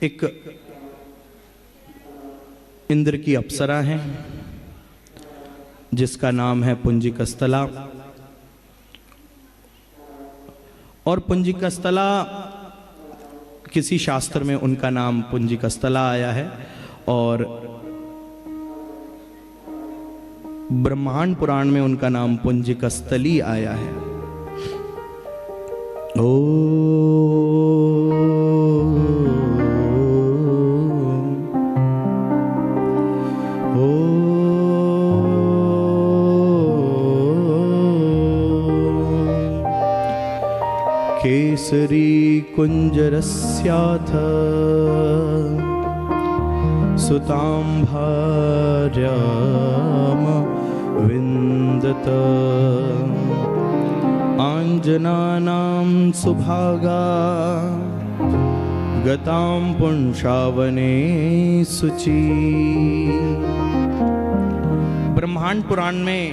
एक इंद्र की अप्सरा है जिसका नाम है पुंजिकस्थला। और पुंजिकस्थला किसी शास्त्र में उनका नाम पुंजिकस्थला आया है और ब्रह्मांड पुराण में उनका नाम पुंजिकस्थली आया है। केसरी कुंजरस्याथ सुतां भार्याम विन्दत आञ्जनानां सुभागा गतां पुंसावने शुचि। ब्रह्मांड पुराण में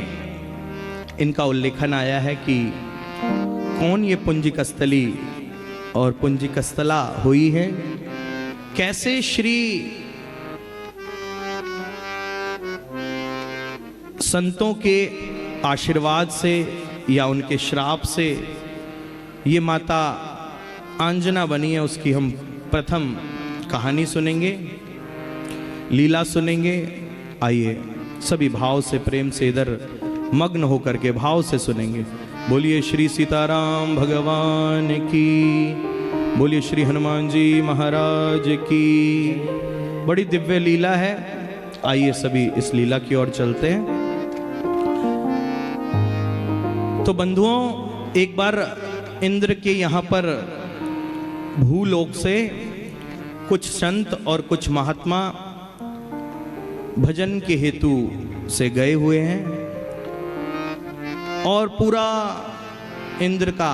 इनका उल्लेखन आया है कि कौन ये पुंजिकस्थली और पुंजिकस्थला हुई है, कैसे श्री संतों के आशीर्वाद से या उनके श्राप से ये माता आंजना बनी है, उसकी हम प्रथम कहानी सुनेंगे, लीला सुनेंगे। आइए सभी भाव से, प्रेम से इधर मग्न होकर के भाव से सुनेंगे। बोलिए श्री सीताराम भगवान की, बोलिए श्री हनुमान जी महाराज की। बड़ी दिव्य लीला है, आइए सभी इस लीला की ओर चलते हैं। तो बंधुओं, एक बार इंद्र के यहाँ पर भूलोक से कुछ संत और कुछ महात्मा भजन के हेतु से गए हुए हैं और पूरा इंद्र का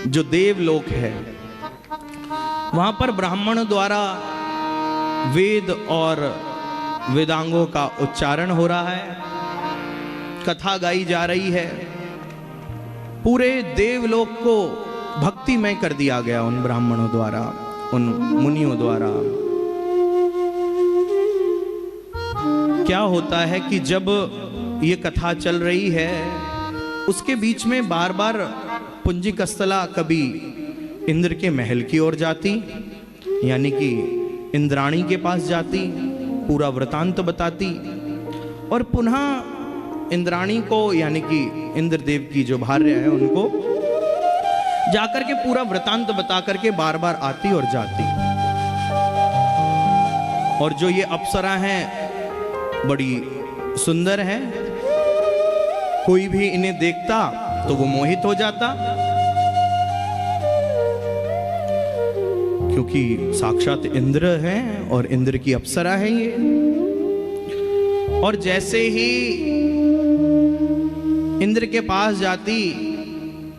जो देवलोक है वहां पर ब्राह्मणों द्वारा वेद और वेदांगों का उच्चारण हो रहा है, कथा गाई जा रही है। पूरे देवलोक को भक्तिमय कर दिया गया उन ब्राह्मणों द्वारा, उन मुनियों द्वारा। क्या होता है कि जब ये कथा चल रही है उसके बीच में बार बार पुंजिकस्थला कभी इंद्र के महल की ओर जाती, यानी कि इंद्राणी के पास जाती, पूरा वृतांत बताती, और पुनः इंद्राणी को यानी कि इंद्रदेव की जो भार्य है उनको जाकर के पूरा वृतांत बता करके बार बार आती और जाती। और जो ये अप्सरा हैं बड़ी सुंदर है, कोई भी इन्हें देखता तो वो मोहित हो जाता, क्योंकि साक्षात इंद्र हैं और इंद्र की अप्सरा है ये। और जैसे ही इंद्र के पास जाती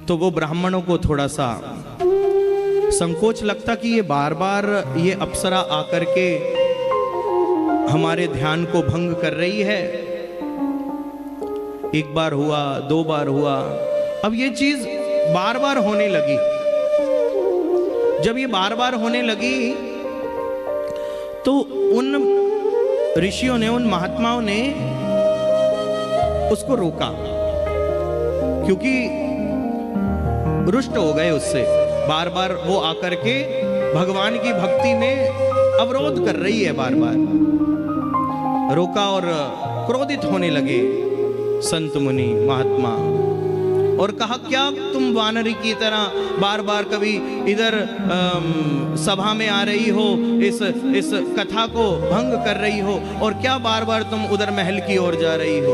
तो वो ब्राह्मणों को थोड़ा सा संकोच लगता कि ये बार बार ये अप्सरा आकर के हमारे ध्यान को भंग कर रही है। एक बार हुआ, दो बार हुआ, अब ये चीज बार बार होने लगी। जब ये बार बार होने लगी तो उन ऋषियों ने, उन महात्माओं ने उसको रोका, क्योंकि रुष्ट हो गए उससे। बार बार वो आकर के भगवान की भक्ति में अवरोध कर रही है, बार बार रोका और क्रोधित होने लगे संत मुनि महात्मा और कहा, क्या तुम वानरी की तरह बार बार कभी इधर सभा में आ रही हो, इस कथा को भंग कर रही हो, और क्या बार बार तुम उधर महल की ओर जा रही हो।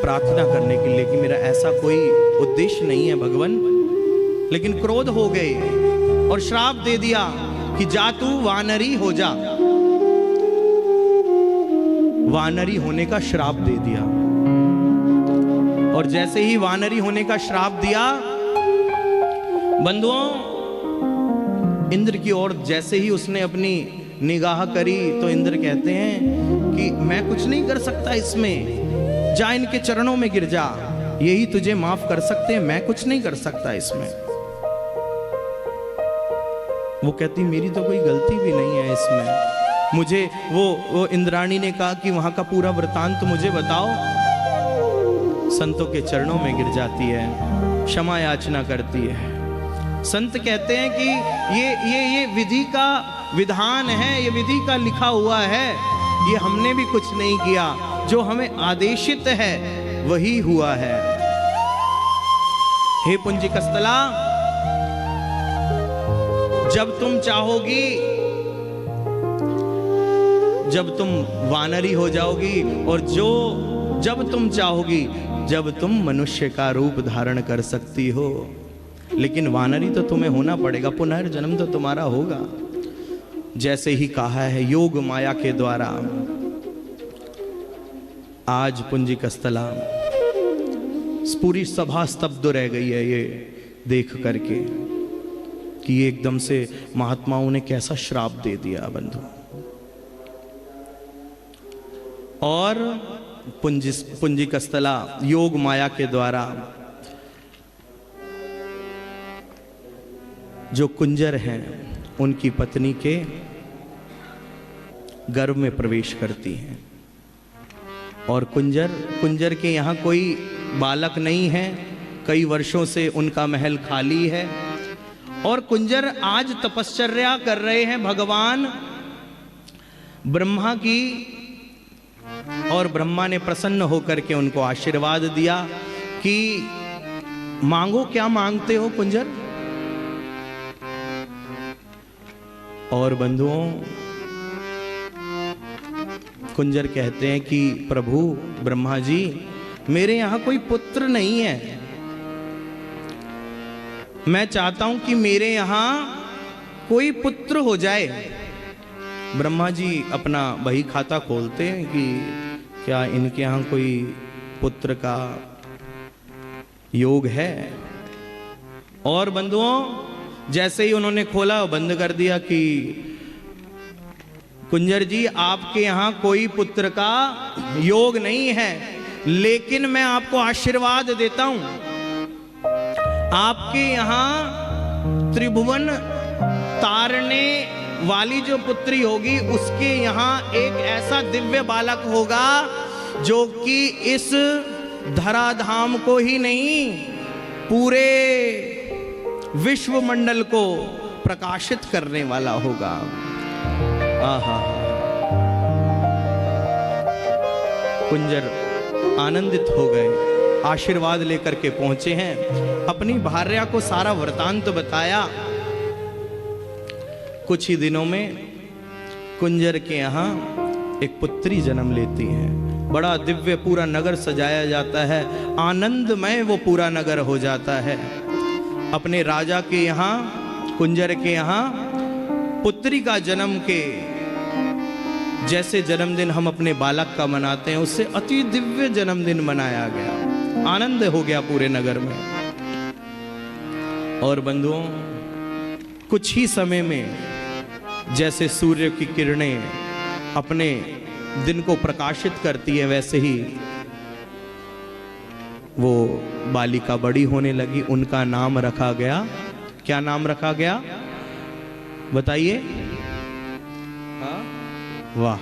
प्रार्थना करने के लिए कि मेरा ऐसा कोई उद्देश्य नहीं है भगवान, लेकिन क्रोध हो गए और श्राप दे दिया कि जा तू वानरी हो जा। वानरी होने का श्राप दे दिया। और जैसे ही वानरी होने का श्राप दिया, बंधुओं, इंद्र की ओर जैसे ही उसने अपनी निगाह करी तो इंद्र कहते हैं कि मैं कुछ नहीं कर सकता इसमें, जा इनके चरणों में गिर जा। यही तुझे माफ कर सकते हैं, मैं कुछ नहीं कर सकता इसमें। वो कहती मेरी तो कोई गलती भी नहीं है इसमें। मुझे वो इंद्राणी ने कहा कि वहां का पूरा वृतांत मुझे बताओ। संतों के चरणों में गिर जाती है, क्षमा याचना करती है। संत कहते हैं कि ये विधि का विधान है, ये विधि का लिखा हुआ है, ये हमने भी कुछ नहीं किया, जो हमें आदेशित है वही हुआ है। हे पुंजिकस्थला, जब तुम चाहोगी, जब तुम वानरी हो जाओगी, और जब तुम चाहोगी, जब तुम मनुष्य का रूप धारण कर सकती हो, लेकिन वानरी तो तुम्हें होना पड़ेगा, पुनर्जन्म तो तुम्हारा होगा। जैसे ही कहा है योग माया के द्वारा, आज पुंजिकस्थला पूरी सभा स्तब्ध रह गई है ये देख करके कि ये एकदम से महात्माओं ने कैसा श्राप दे दिया बंधु। और पुंजिकस्थला योग माया के द्वारा जो कुंजर हैं उनकी पत्नी के गर्भ में प्रवेश करती हैं। और कुंजर के यहाँ कोई बालक नहीं है, कई वर्षों से उनका महल खाली है। और कुंजर आज तपश्चर्या कर रहे हैं भगवान ब्रह्मा की, और ब्रह्मा ने प्रसन्न होकर के उनको आशीर्वाद दिया कि मांगो, क्या मांगते हो कुंजर। और बंधुओं, कुंजर कहते हैं कि प्रभु ब्रह्मा जी, मेरे यहां कोई पुत्र नहीं है, मैं चाहता हूं कि मेरे यहां कोई पुत्र हो जाए। ब्रह्मा जी अपना बही खाता खोलते हैं कि क्या इनके यहां कोई पुत्र का योग है। और बंधुओं, जैसे ही उन्होंने खोला बंद कर दिया कि कुंजर जी, आपके यहां कोई पुत्र का योग नहीं है, लेकिन मैं आपको आशीर्वाद देता हूं, आपके यहां त्रिभुवन तारने वाली जो पुत्री होगी, उसके यहां एक ऐसा दिव्य बालक होगा जो कि इस धराधाम को ही नहीं, पूरे विश्व मंडल को प्रकाशित करने वाला होगा। आहा, कुंजर आनंदित हो गए, आशीर्वाद लेकर के पहुंचे हैं, अपनी भार्या को सारा वृतांत बताया। कुछ ही दिनों में कुंजर के यहाँ एक पुत्री जन्म लेती है। बड़ा दिव्य पूरा नगर सजाया जाता है, आनंदमय वो पूरा नगर हो जाता है। अपने राजा के यहाँ, कुंजर के यहाँ पुत्री का जन्म के जैसे जन्मदिन हम अपने बालक का मनाते हैं, उससे अति दिव्य जन्मदिन मनाया गया, आनंद हो गया पूरे नगर में। और बंधुओं, कुछ ही समय में जैसे सूर्य की किरणें अपने दिन को प्रकाशित करती है, वैसे ही वो बालिका बड़ी होने लगी। उनका नाम रखा गया, क्या नाम रखा गया बताइए? हाँ, वाह,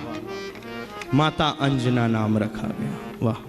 माता अंजना नाम रखा गया। वाह।